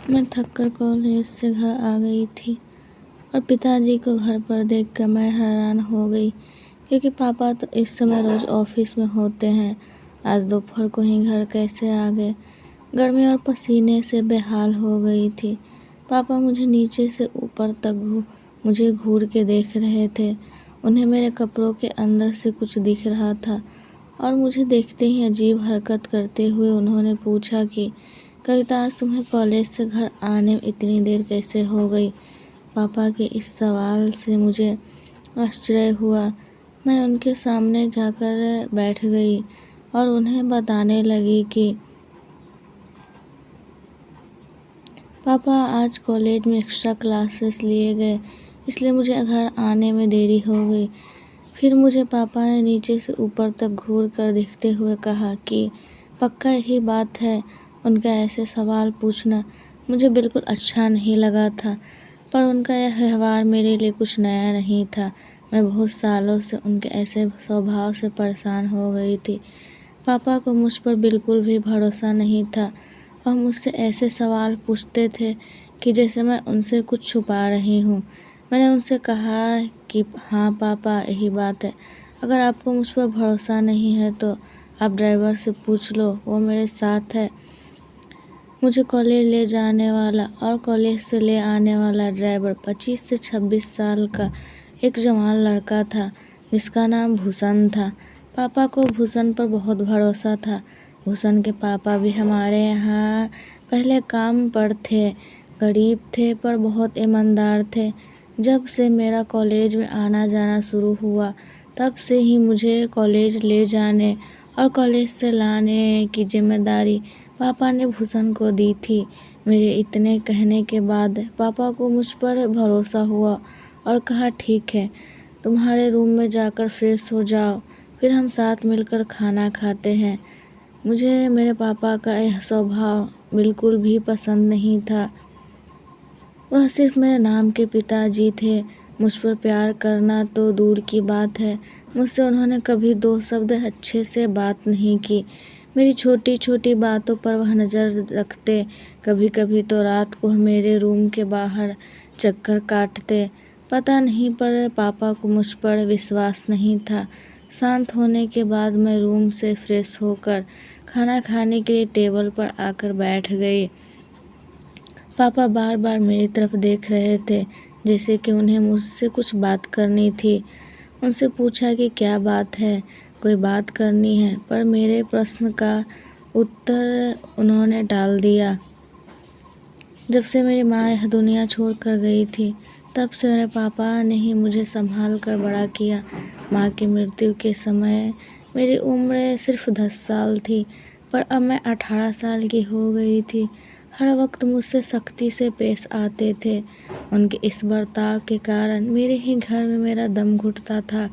मैं थककर कॉलेज से घर आ गई थी और पिताजी को घर पर देखकर मैं हैरान हो गई, क्योंकि पापा तो इस समय रोज ऑफिस में होते हैं। आज दोपहर को ही घर कैसे आ गए। गर्मी और पसीने से बेहाल हो गई थी। पापा मुझे नीचे से ऊपर तक मुझे घूर के देख रहे थे। उन्हें मेरे कपड़ों के अंदर से कुछ दिख रहा था और मुझे देखते ही अजीब हरकत करते हुए उन्होंने पूछा कि कविता, आज तुम्हें कॉलेज से घर आने में इतनी देर कैसे हो गई। पापा के इस सवाल से मुझे आश्चर्य हुआ। मैं उनके सामने जाकर बैठ गई और उन्हें बताने लगी कि पापा, आज कॉलेज में एक्स्ट्रा क्लासेस लिए गए, इसलिए मुझे घर आने में देरी हो गई। फिर मुझे पापा ने नीचे से ऊपर तक घूर कर देखते हुए कहा कि पक्का यही बात है। उनका ऐसे सवाल पूछना मुझे बिल्कुल अच्छा नहीं लगा था, पर उनका यह व्यवहार मेरे लिए कुछ नया नहीं था। मैं बहुत सालों से उनके ऐसे स्वभाव से परेशान हो गई थी। पापा को मुझ पर बिल्कुल भी भरोसा नहीं था और मुझसे ऐसे सवाल पूछते थे कि जैसे मैं उनसे कुछ छुपा रही हूँ। मैंने उनसे कहा कि हाँ पापा, यही बात है। अगर आपको मुझ पर भरोसा नहीं है तो आप ड्राइवर से पूछ लो, वो मेरे साथ है। मुझे कॉलेज ले जाने वाला और कॉलेज से ले आने वाला ड्राइवर 25 से 26 साल का एक जवान लड़का था, जिसका नाम भूषण था। पापा को भूषण पर बहुत भरोसा था। भूषण के पापा भी हमारे यहाँ पहले काम पर थे। गरीब थे पर बहुत ईमानदार थे। जब से मेरा कॉलेज में आना जाना शुरू हुआ, तब से ही मुझे कॉलेज ले जाने और कॉलेज से लाने की जिम्मेदारी पापा ने भूषण को दी थी। मेरे इतने कहने के बाद पापा को मुझ पर भरोसा हुआ और कहा, ठीक है, तुम्हारे रूम में जाकर फ्रेश हो जाओ, फिर हम साथ मिलकर खाना खाते हैं। मुझे मेरे पापा का यह स्वभाव बिल्कुल भी पसंद नहीं था। वह सिर्फ मेरे नाम के पिताजी थे। मुझ पर प्यार करना तो दूर की बात है, मुझसे उन्होंने कभी 2 शब्द अच्छे से बात नहीं की। मेरी छोटी छोटी बातों पर वह नज़र रखते। कभी कभी तो रात को मेरे रूम के बाहर चक्कर काटते। पता नहीं, पर पापा को मुझ पर विश्वास नहीं था। शांत होने के बाद मैं रूम से फ्रेश होकर खाना खाने के लिए टेबल पर आकर बैठ गई। पापा बार बार मेरी तरफ देख रहे थे, जैसे कि उन्हें मुझसे कुछ बात करनी थी। उनसे पूछा कि क्या बात है, कोई बात करनी है, पर मेरे प्रश्न का उत्तर उन्होंने टाल दिया। जब से मेरी माँ यह दुनिया छोड़कर गई थी, तब से मेरे पापा ने ही मुझे संभाल कर बड़ा किया। माँ की मृत्यु के समय मेरी उम्र सिर्फ 10 साल थी, पर अब मैं 18 साल की हो गई थी। हर वक्त मुझसे सख्ती से पेश आते थे। उनके इस बर्ताव के कारण मेरे ही घर में मेरा दम घुटता था।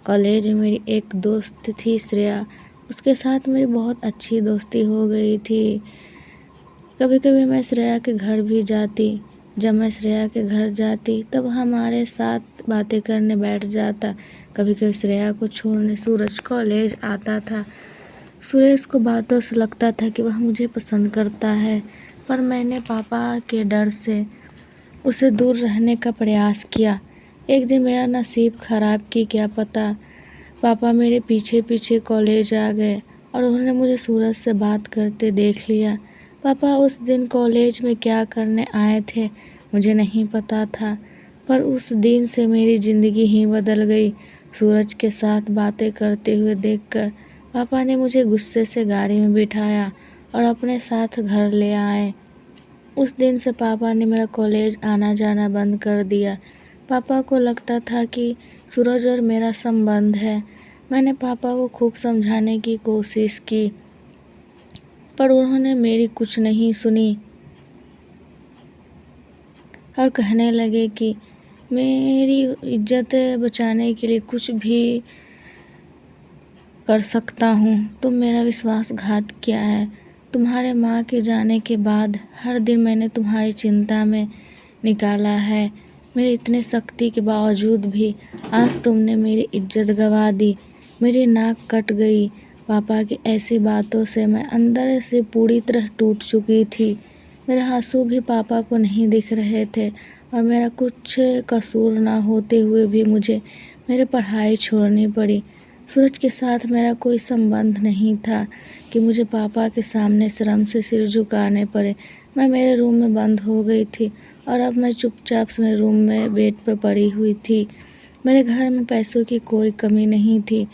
कॉलेज में मेरी एक दोस्त थी, श्रेया। उसके साथ मेरी बहुत अच्छी दोस्ती हो गई थी। कभी कभी मैं श्रेया के घर भी जाती। जब मैं श्रेया के घर जाती तब हमारे साथ बातें करने बैठ जाता। कभी कभी श्रेया को छोड़ने सूरज कॉलेज आता था। सुरेश को बातों से लगता था कि वह मुझे पसंद करता है, पर मैंने पापा के डर से उसे दूर रहने का प्रयास किया। एक दिन मेरा नसीब खराब कि क्या पता, पापा मेरे पीछे पीछे कॉलेज आ गए और उन्होंने मुझे सूरज से बात करते देख लिया। पापा उस दिन कॉलेज में क्या करने आए थे मुझे नहीं पता था, पर उस दिन से मेरी ज़िंदगी ही बदल गई। सूरज के साथ बातें करते हुए देखकर पापा ने मुझे गुस्से से गाड़ी में बिठाया और अपने साथ घर ले आए। उस दिन से पापा ने मेरा कॉलेज आना जाना बंद कर दिया। पापा को लगता था कि सूरज और मेरा संबंध है। मैंने पापा को खूब समझाने की कोशिश की, पर उन्होंने मेरी कुछ नहीं सुनी और कहने लगे कि मेरी इज्जत बचाने के लिए कुछ भी कर सकता हूँ। तुम मेरा विश्वासघात किया है। तुम्हारे माँ के जाने के बाद हर दिन मैंने तुम्हारी चिंता में निकाला है। मेरी इतनी सख्ती के बावजूद भी आज तुमने मेरी इज्जत गंवा दी। मेरी नाक कट गई। पापा की ऐसी बातों से मैं अंदर से पूरी तरह टूट चुकी थी। मेरे आंसू भी पापा को नहीं दिख रहे थे और मेरा कुछ कसूर ना होते हुए भी मुझे मेरी पढ़ाई छोड़नी पड़ी। सूरज के साथ मेरा कोई संबंध नहीं था कि मुझे पापा के सामने शर्म से सिर झुकाने पड़े। मैं मेरे रूम में बंद हो गई थी और अब मैं चुपचाप मेरे रूम में बेड पर पड़ी हुई थी। मेरे घर में पैसों की कोई कमी नहीं थी,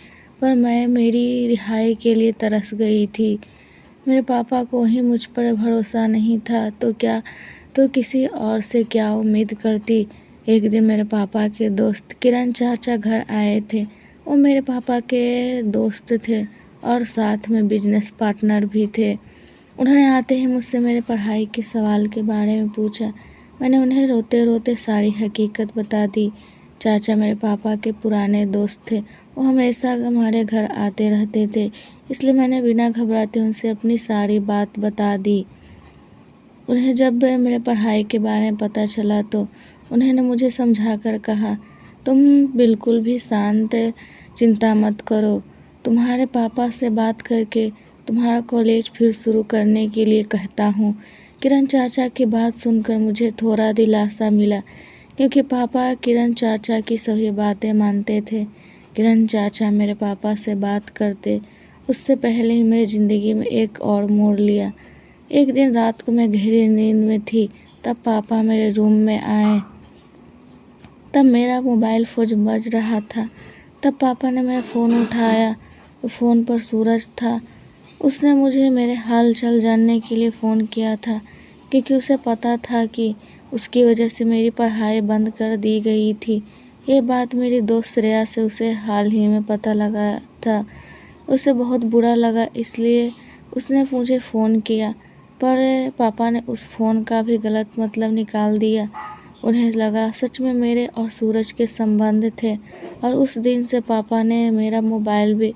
पर मैं मेरी रिहाई के लिए तरस गई थी। मेरे पापा को ही मुझ पर भरोसा नहीं था तो किसी और से क्या उम्मीद करती। एक दिन मेरे पापा के दोस्त किरण चाचा घर आए थे। वो मेरे पापा के दोस्त थे और साथ में बिजनेस पार्टनर भी थे। उन्होंने आते ही मुझसे मेरे पढ़ाई के सवाल के बारे में पूछा। मैंने उन्हें रोते रोते सारी हकीकत बता दी। चाचा मेरे पापा के पुराने दोस्त थे। वो हमेशा हमारे घर आते रहते थे, इसलिए मैंने बिना घबराते उनसे अपनी सारी बात बता दी। उन्हें जब मेरे पढ़ाई के बारे में पता चला तो उन्होंने मुझे समझाकर कहा, तुम बिल्कुल भी शांत चिंता मत करो। तुम्हारे पापा से बात करके तुम्हारा कॉलेज फिर शुरू करने के लिए कहता हूँ। किरण चाचा की बात सुनकर मुझे थोड़ा दिलासा मिला, क्योंकि पापा किरण चाचा की सभी बातें मानते थे। किरण चाचा मेरे पापा से बात करते उससे पहले ही मेरी ज़िंदगी में एक और मोड़ लिया। एक दिन रात को मैं गहरी नींद में थी, तब पापा मेरे रूम में आए। तब मेरा मोबाइल फ़ोन बज रहा था। तब पापा ने मेरा फ़ोन उठाया तो फ़ोन पर सूरज था। उसने मुझे मेरे हाल चाल जानने के लिए फ़ोन किया था, क्योंकि उसे पता था कि उसकी वजह से मेरी पढ़ाई बंद कर दी गई थी। ये बात मेरी दोस्त श्रेया से उसे हाल ही में पता लगा था। उसे बहुत बुरा लगा, इसलिए उसने मुझे फ़ोन किया, पर पापा ने उस फ़ोन का भी गलत मतलब निकाल दिया। उन्हें लगा सच में मेरे और सूरज के संबंध थे, और उस दिन से पापा ने मेरा मोबाइल भी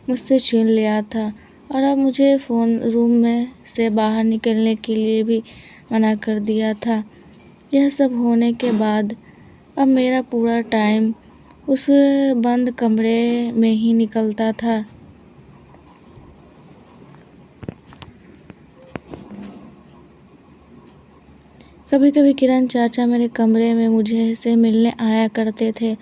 मुझसे छीन लिया था और अब मुझे फ़ोन रूम में से बाहर निकलने के लिए भी मना कर दिया था। यह सब होने के बाद अब मेरा पूरा टाइम उस बंद कमरे में ही निकलता था। कभी कभी किरण चाचा मेरे कमरे में मुझे से मिलने आया करते थे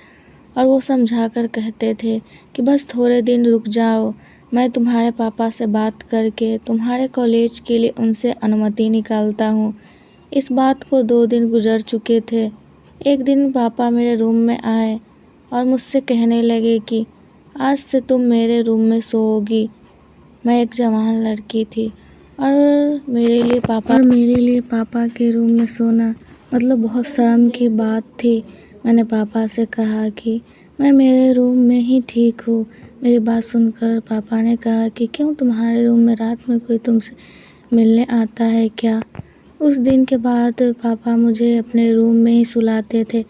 और वो समझाकर कहते थे कि बस थोड़े दिन रुक जाओ, मैं तुम्हारे पापा से बात करके तुम्हारे कॉलेज के लिए उनसे अनुमति निकालता हूँ। इस बात को 2 दिन गुजर चुके थे। एक दिन पापा मेरे रूम में आए और मुझसे कहने लगे कि आज से तुम मेरे रूम में सोओगी। मैं एक जवान लड़की थी और मेरे लिए पापा के रूम में सोना मतलब बहुत शर्म की बात थी। मैंने पापा से कहा कि मैं मेरे रूम में ही ठीक हूँ। मेरी बात सुनकर पापा ने कहा कि क्यों, तुम्हारे रूम में रात में कोई तुमसे मिलने आता है क्या? उस दिन के बाद पापा मुझे अपने रूम में ही सुलाते थे।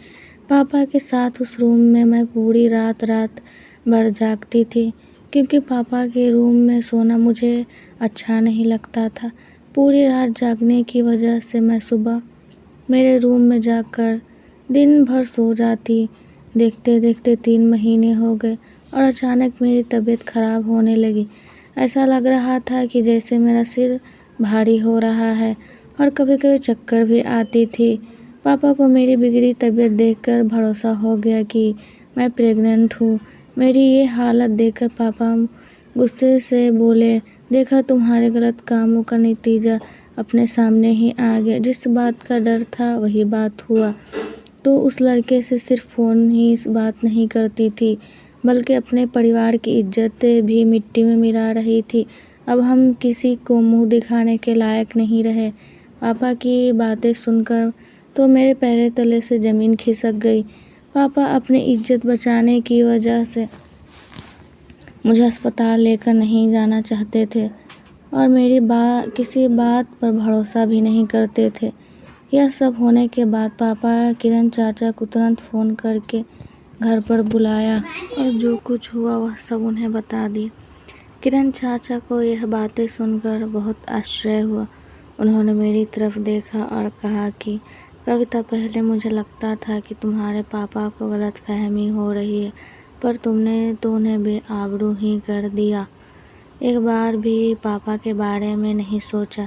पापा के साथ उस रूम में मैं पूरी रात भर जागती थी, क्योंकि पापा के रूम में सोना मुझे अच्छा नहीं लगता था। पूरी रात जागने की वजह से मैं सुबह मेरे रूम में जाकर दिन भर सो जाती। देखते देखते 3 महीने हो गए और अचानक मेरी तबीयत खराब होने लगी। ऐसा लग रहा था कि जैसे मेरा सिर भारी हो रहा है और कभी कभी चक्कर भी आती थी। पापा को मेरी बिगड़ी तबीयत देखकर भरोसा हो गया कि मैं प्रेग्नेंट हूँ। मेरी ये हालत देखकर पापा गुस्से से बोले, देखा, तुम्हारे गलत कामों का नतीजा अपने सामने ही आ गया। जिस बात का डर था वही बात हुआ। तो उस लड़के से सिर्फ फ़ोन ही इस बात नहीं करती थी, बल्कि अपने परिवार की इज्जत भी मिट्टी में मिला रही थी। अब हम किसी को मुंह दिखाने के लायक नहीं रहे। पापा की बातें सुनकर तो मेरे पैर तले से ज़मीन खिसक गई। पापा अपनी इज्जत बचाने की वजह से मुझे अस्पताल लेकर नहीं जाना चाहते थे और मेरी किसी बात पर भरोसा भी नहीं करते थे। यह सब होने के बाद पापा किरण चाचा को तुरंत फ़ोन करके घर पर बुलाया और जो कुछ हुआ वह सब उन्हें बता दिया। किरण चाचा को यह बातें सुनकर बहुत आश्चर्य हुआ। उन्होंने मेरी तरफ देखा और कहा कि कविता, पहले मुझे लगता था कि तुम्हारे पापा को गलतफहमी हो रही है, पर तुमने तो उन्हें बेआबरू ही कर दिया। एक बार भी पापा के बारे में नहीं सोचा।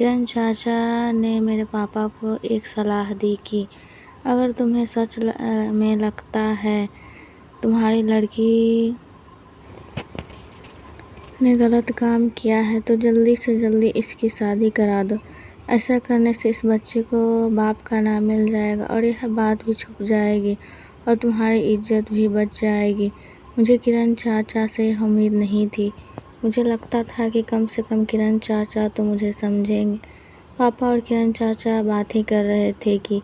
किरण चाचा ने मेरे पापा को एक सलाह दी कि अगर तुम्हें सच में लगता है तुम्हारी लड़की ने गलत काम किया है तो जल्दी से जल्दी इसकी शादी करा दो। ऐसा करने से इस बच्चे को बाप का नाम मिल जाएगा और यह बात भी छुप जाएगी और तुम्हारी इज्जत भी बच जाएगी। मुझे किरण चाचा से यह उम्मीद नहीं थी। मुझे लगता था कि कम से कम किरण चाचा तो मुझे समझेंगे। पापा और किरण चाचा बात ही कर रहे थे कि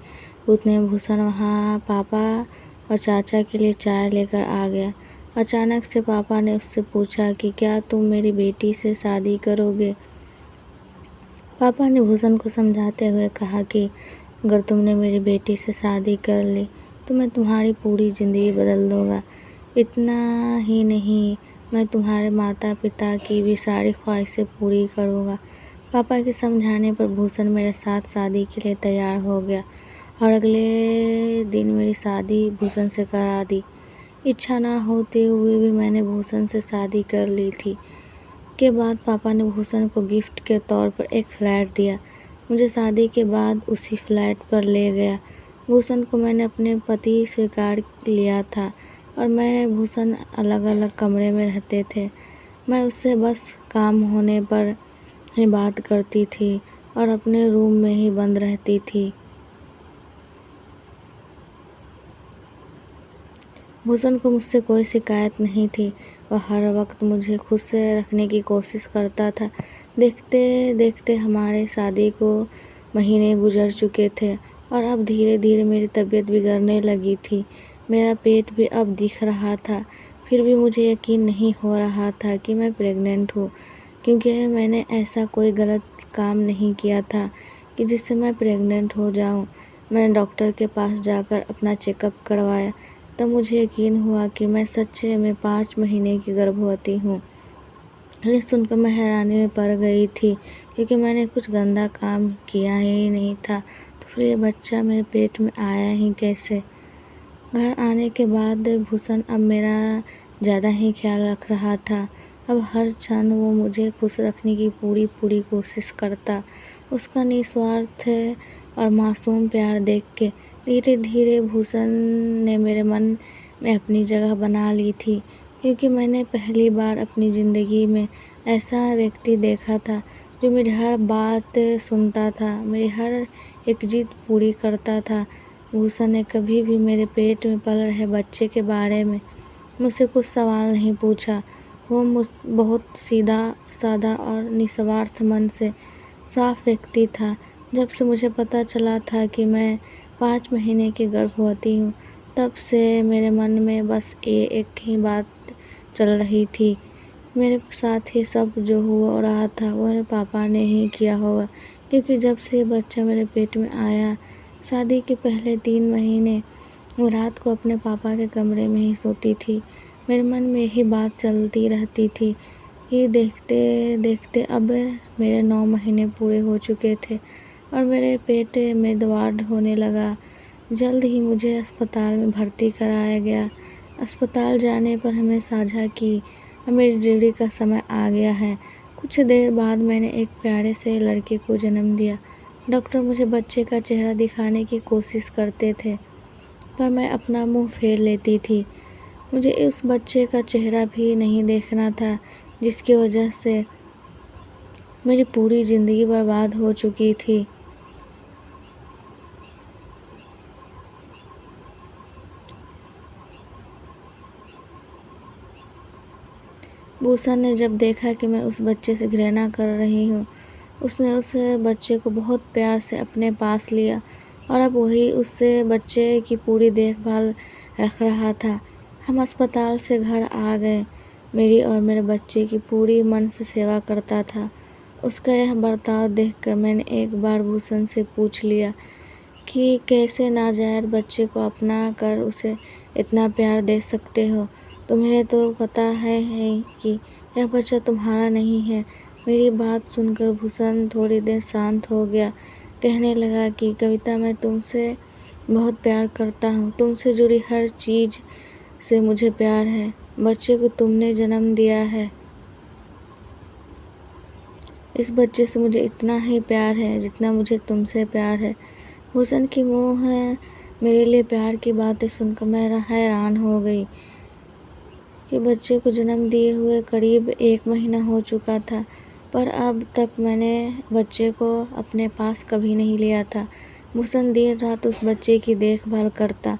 उतने भूषण वहाँ पापा और चाचा के लिए चाय लेकर आ गया। अचानक से पापा ने उससे पूछा कि क्या तुम मेरी बेटी से शादी करोगे। पापा ने भूषण को समझाते हुए कहा कि अगर तुमने मेरी बेटी से शादी कर ली तो मैं तुम्हारी पूरी ज़िंदगी बदल दूँगा। इतना ही नहीं, मैं तुम्हारे माता पिता की भी सारी ख्वाहिशें पूरी करूँगा। पापा के समझाने पर भूषण मेरे साथ शादी के लिए तैयार हो गया और अगले दिन मेरी शादी भूषण से करा दी। इच्छा ना होते हुए भी मैंने भूषण से शादी कर ली थी। के बाद पापा ने भूषण को गिफ्ट के तौर पर एक फ्लैट दिया। मुझे शादी के बाद उसी फ्लैट पर ले गया। भूषण को मैंने अपने पति स्वीकार लिया था और मैं भूषण अलग अलग कमरे में रहते थे। मैं उससे बस काम होने पर ही बात करती थी और अपने रूम में ही बंद रहती थी। भूषण को मुझसे कोई शिकायत नहीं थी। वह हर वक्त मुझे खुश रखने की कोशिश करता था। देखते देखते हमारे शादी को महीने गुजर चुके थे और अब धीरे धीरे मेरी तबीयत बिगड़ने लगी थी। मेरा पेट भी अब दिख रहा था। फिर भी मुझे यकीन नहीं हो रहा था कि मैं प्रेग्नेंट हूँ, क्योंकि मैंने ऐसा कोई गलत काम नहीं किया था कि जिससे मैं प्रेग्नेंट हो जाऊँ। मैंने डॉक्टर के पास जाकर अपना चेकअप करवाया। तब मुझे यकीन हुआ कि मैं सच्चे में 5 महीने की गर्भवती हूँ। ये सुनकर मैं हैरानी में पड़ गई थी, क्योंकि मैंने कुछ गंदा काम किया ही नहीं था। तो फिर ये बच्चा मेरे पेट में आया ही कैसे। घर आने के बाद भूषण अब मेरा ज़्यादा ही ख्याल रख रहा था। अब हर क्षण वो मुझे खुश रखने की पूरी कोशिश करता। उसका निस्वार्थ और मासूम प्यार देख के धीरे धीरे भूषण ने मेरे मन में अपनी जगह बना ली थी, क्योंकि मैंने पहली बार अपनी ज़िंदगी में ऐसा व्यक्ति देखा था जो मेरी हर बात सुनता था, मेरी हर एक जिद पूरी करता था। भूषण ने कभी भी मेरे पेट में पल रहे बच्चे के बारे में मुझसे कुछ सवाल नहीं पूछा। वो बहुत सीधा साधा और निस्वार्थ मन से साफ व्यक्ति था। जब से मुझे पता चला था कि मैं 5 महीने की गर्भवती हूँ, तब से मेरे मन में बस एक ही बात चल रही थी। मेरे साथ ये सब जो हो रहा था वो मेरे पापा ने ही किया होगा, क्योंकि जब से ये बच्चा मेरे पेट में आया, शादी के पहले 3 महीने वो रात को अपने पापा के कमरे में ही सोती थी। मेरे मन में यही बात चलती रहती थी कि देखते देखते अब मेरे 9 महीने पूरे हो चुके थे और मेरे पेट में दर्द होने लगा। जल्द ही मुझे अस्पताल में भर्ती कराया गया। अस्पताल जाने पर हमें साझा कि अब मेरी डिलीवरी का समय आ गया है। कुछ देर बाद मैंने एक प्यारे से लड़के को जन्म दिया। डॉक्टर मुझे बच्चे का चेहरा दिखाने की कोशिश करते थे, पर मैं अपना मुंह फेर लेती थी। मुझे उस बच्चे का चेहरा भी नहीं देखना था, जिसकी वजह से मेरी पूरी ज़िंदगी बर्बाद हो चुकी थी। भूषण ने जब देखा कि मैं उस बच्चे से घृणा कर रही हूँ, उसने उस बच्चे को बहुत प्यार से अपने पास लिया और अब वही उससे बच्चे की पूरी देखभाल रख रहा था। हम अस्पताल से घर आ गए। मेरी और मेरे बच्चे की पूरी मन से सेवा करता था। उसका यह बर्ताव देखकर मैंने एक बार भूषण से पूछ लिया कि कैसे नाजायज़ बच्चे को अपना कर उसे इतना प्यार दे सकते हो। तुम्हें तो पता है कि यह बच्चा तुम्हारा नहीं है। मेरी बात सुनकर भूषण थोड़ी देर शांत हो गया। कहने लगा कि कविता, मैं तुमसे बहुत प्यार करता हूँ। तुमसे जुड़ी हर चीज़ से मुझे प्यार है। बच्चे को तुमने जन्म दिया है इस बच्चे से मुझे इतना ही प्यार है जितना मुझे तुमसे प्यार है। भूषण की मुँह है मेरे लिए प्यार की बातें सुनकर मैं हैरान हो गई कि बच्चे को जन्म दिए हुए करीब 1 महीना हो चुका था, पर अब तक मैंने बच्चे को अपने पास कभी नहीं लिया था। भूषण दिन रात उस बच्चे की देखभाल करता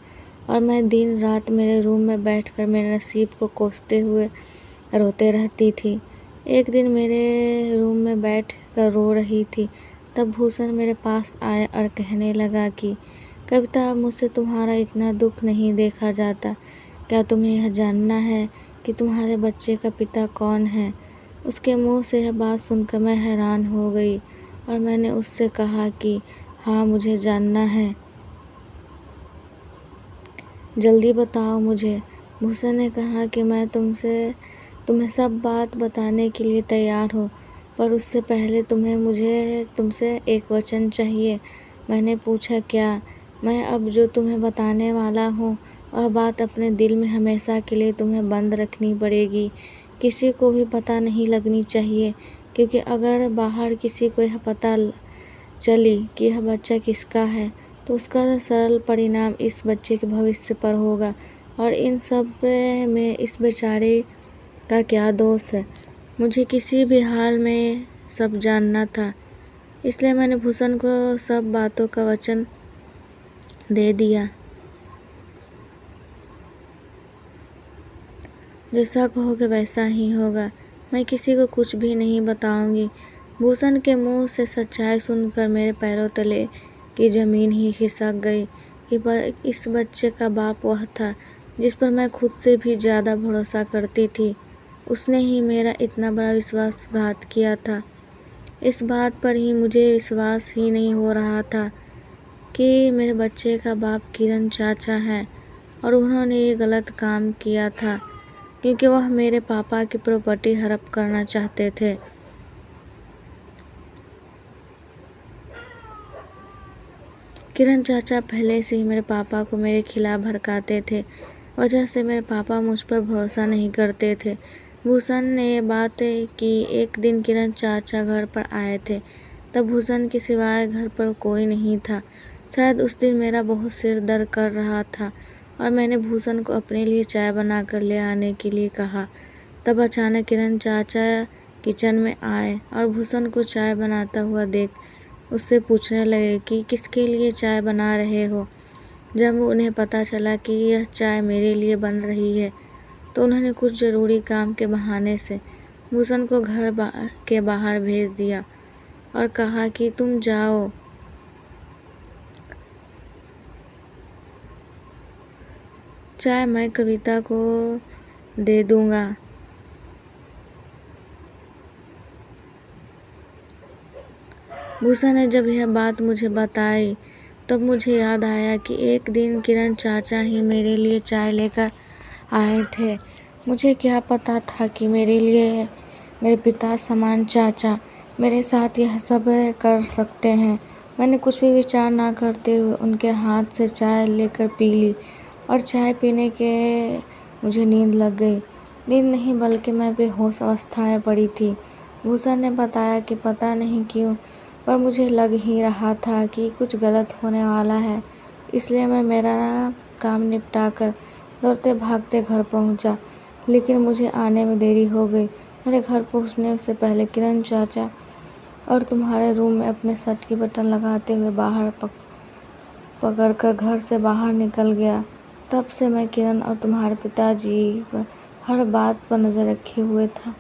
और मैं दिन रात मेरे रूम में बैठकर मेरे नसीब को कोसते हुए रोते रहती थी। एक दिन मेरे रूम में बैठ कर रो रही थी, तब भूषण मेरे पास आया और कहने लगा कि कविता, अब मुझसे तुम्हारा इतना दुख नहीं देखा जाता। क्या तुम्हें यह जानना है कि तुम्हारे बच्चे का पिता कौन है? उसके मुंह से यह बात सुनकर मैं हैरान हो गई और मैंने उससे कहा कि हाँ, मुझे जानना है। जल्दी बताओ मुझे। भूषण ने कहा कि मैं तुम्हें सब बात बताने के लिए तैयार हूँ, पर उससे पहले मुझे तुमसे एक वचन चाहिए। मैंने पूछा, क्या? मैं अब जो तुम्हें बताने वाला हूँ वह बात अपने दिल में हमेशा के लिए तुम्हें बंद रखनी पड़ेगी। किसी को भी पता नहीं लगनी चाहिए, क्योंकि अगर बाहर किसी को यह पता चली कि यह बच्चा किसका है तो उसका सरल परिणाम इस बच्चे के भविष्य पर होगा। और इन सब में इस बेचारे का क्या दोष है? मुझे किसी भी हाल में सब जानना था, इसलिए मैंने भूषण को सब बातों का वचन दे दिया। जैसा कहोगे वैसा ही होगा, मैं किसी को कुछ भी नहीं बताऊंगी। भूषण के मुंह से सच्चाई सुनकर मेरे पैरों तले की जमीन ही खिसक गई कि इस बच्चे का बाप वह था जिस पर मैं खुद से भी ज़्यादा भरोसा करती थी। उसने ही मेरा इतना बड़ा विश्वासघात किया था। इस बात पर ही मुझे विश्वास ही नहीं हो रहा था कि मेरे बच्चे का बाप किरण चाचा है और उन्होंने ये गलत काम किया था क्योंकि वह मेरे पापा की प्रॉपर्टी हड़प करना चाहते थे। किरण चाचा पहले से ही मेरे पापा को मेरे खिलाफ भड़काते थे, वजह से मेरे पापा मुझ पर भरोसा नहीं करते थे। भूषण ने ये बात की। एक दिन किरण चाचा घर पर आए थे, तब भूषण के सिवाय घर पर कोई नहीं था। शायद उस दिन मेरा बहुत सिर दर्द कर रहा था और मैंने भूषण को अपने लिए चाय बनाकर ले आने के लिए कहा। तब अचानक किरण चाचा किचन में आए और भूषण को चाय बनाता हुआ देख उससे पूछने लगे कि किसके लिए चाय बना रहे हो। जब उन्हें पता चला कि यह चाय मेरे लिए बन रही है तो उन्होंने कुछ ज़रूरी काम के बहाने से भूषण को घर के बाहर भेज दिया और कहा कि तुम जाओ, चाय मैं कविता को दे दूंगा। भूषण ने जब यह बात मुझे बताई तब मुझे याद आया कि एक दिन किरण चाचा ही मेरे लिए चाय लेकर आए थे। मुझे क्या पता था कि मेरे लिए मेरे पिता समान चाचा मेरे साथ यह सब कर सकते हैं। मैंने कुछ भी विचार ना करते हुए उनके हाथ से चाय लेकर पी ली और चाय पीने के मुझे नींद लग गई। नींद नहीं बल्कि मैं बेहोश अवस्था में पड़ी थी। भूषण ने बताया कि पता नहीं क्यों पर मुझे लग ही रहा था कि कुछ गलत होने वाला है, इसलिए मैं मेरा काम निपटाकर दौड़ते भागते घर पहुंचा। लेकिन मुझे आने में देरी हो गई। मेरे घर पहुंचने से पहले किरण चाचा और तुम्हारे रूम में अपने शर्ट की बटन लगाते हुए बाहर पकड़कर घर से बाहर निकल गया। तब से मैं किरण और तुम्हारे पिताजी पर हर बात पर नज़र रखे हुए था।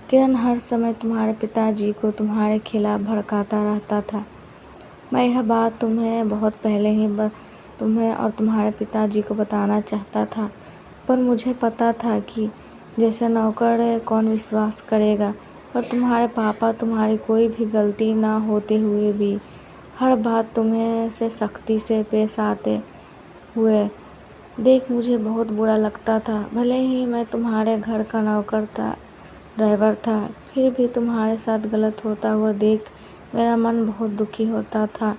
किरण हर समय तुम्हारे पिताजी को तुम्हारे खिलाफ भड़काता रहता था। मैं यह बात तुम्हें बहुत पहले ही तुम्हें और तुम्हारे पिताजी को बताना चाहता था, पर मुझे पता था कि जैसे नौकर कौन विश्वास करेगा। पर तुम्हारे पापा तुम्हारी कोई भी गलती ना होते हुए भी हर बात तुम्हें से सख्ती से पेश आते हुए देख मुझे बहुत बुरा लगता था। भले ही मैं तुम्हारे घर का नौकर था, ड्राइवर था, फिर भी तुम्हारे साथ गलत होता हुआ देख मेरा मन बहुत दुखी होता था।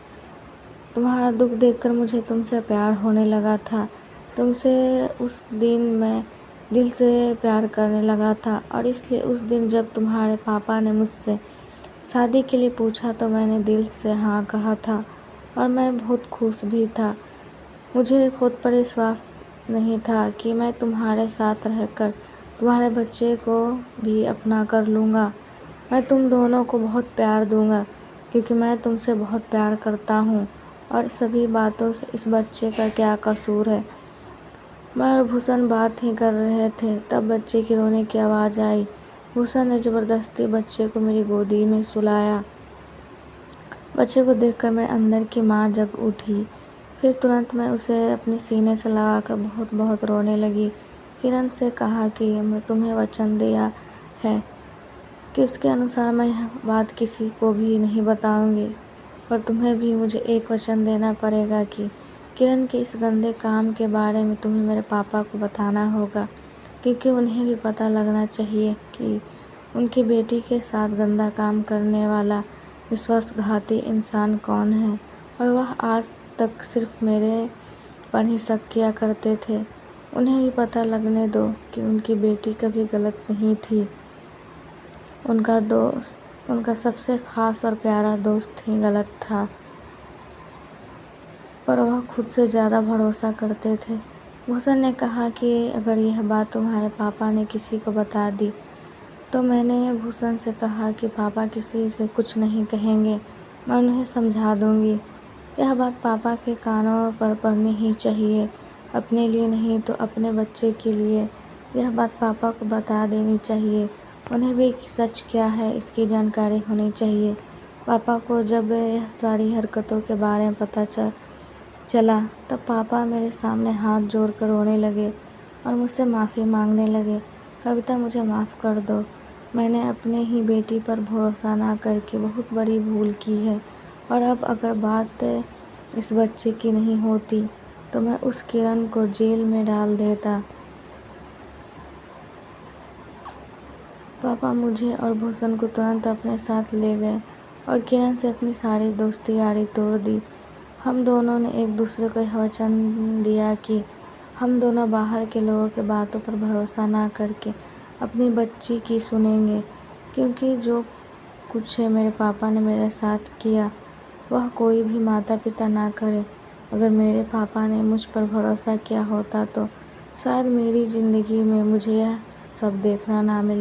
तुम्हारा दुख देखकर मुझे तुमसे प्यार होने लगा था। तुमसे उस दिन मैं दिल से प्यार करने लगा था और इसलिए उस दिन जब तुम्हारे पापा ने मुझसे शादी के लिए पूछा तो मैंने दिल से हाँ कहा था और मैं बहुत खुश भी था। मुझे खुद पर विश्वास नहीं था कि मैं तुम्हारे साथ रहकर तुम्हारे बच्चे को भी अपना कर लूँगा। मैं तुम दोनों को बहुत प्यार दूँगा क्योंकि मैं तुमसे बहुत प्यार करता हूँ और सभी बातों से इस बच्चे का क्या कसूर है। मैं और भूषण बात ही कर रहे थे, तब बच्चे की रोने की आवाज़ आई। भूषण ने ज़बरदस्ती बच्चे को मेरी गोदी में सुलाया। बच्चे को देखकर मेरे अंदर की माँ जग उठी। फिर तुरंत मैं उसे अपने सीने से लगाकर बहुत बहुत रोने लगी। किरण से कहा कि मैं तुम्हें वचन दिया है कि उसके अनुसार मैं यह बात किसी को भी नहीं बताऊंगी, पर तुम्हें भी मुझे एक वचन देना पड़ेगा कि किरण के इस गंदे काम के बारे में तुम्हें मेरे पापा को बताना होगा, क्योंकि उन्हें भी पता लगना चाहिए कि उनकी बेटी के साथ गंदा काम करने वाला विश्वासघाती इंसान कौन है। और वह आज तक सिर्फ मेरे पर ही शक किया करते थे। उन्हें भी पता लगने दो कि उनकी बेटी कभी गलत नहीं थी। उनका सबसे खास और प्यारा दोस्त ही गलत था, पर वह खुद से ज़्यादा भरोसा करते थे। भूषण ने कहा कि अगर यह बात तुम्हारे पापा ने किसी को बता दी तो मैंने भूषण से कहा कि पापा किसी से कुछ नहीं कहेंगे, मैं उन्हें समझा दूंगी। यह बात पापा के कानों पर पड़नी ही चाहिए, अपने लिए नहीं तो अपने बच्चे के लिए। यह बात पापा को बता देनी चाहिए, उन्हें भी सच क्या है इसकी जानकारी होनी चाहिए। पापा को जब यह सारी हरकतों के बारे में पता चला तब पापा मेरे सामने हाथ जोड़कर रोने लगे और मुझसे माफ़ी मांगने लगे। कविता, मुझे माफ़ कर दो, मैंने अपने ही बेटी पर भरोसा ना करके बहुत बड़ी भूल की है और अब अगर बात इस बच्चे की नहीं होती तो मैं उस किरण को जेल में डाल देता। पापा मुझे और भूषण को तुरंत अपने साथ ले गए और किरण से अपनी सारी दोस्ती यारी तोड़ दी। हम दोनों ने एक दूसरे को यह वचन दिया कि हम दोनों बाहर के लोगों के बातों पर भरोसा ना करके अपनी बच्ची की सुनेंगे, क्योंकि जो कुछ मेरे पापा ने मेरे साथ किया वह कोई भी माता पिता ना करे। अगर मेरे पापा ने मुझ पर भरोसा किया होता तो शायद मेरी ज़िंदगी में मुझे यह सब देखना ना मिलता।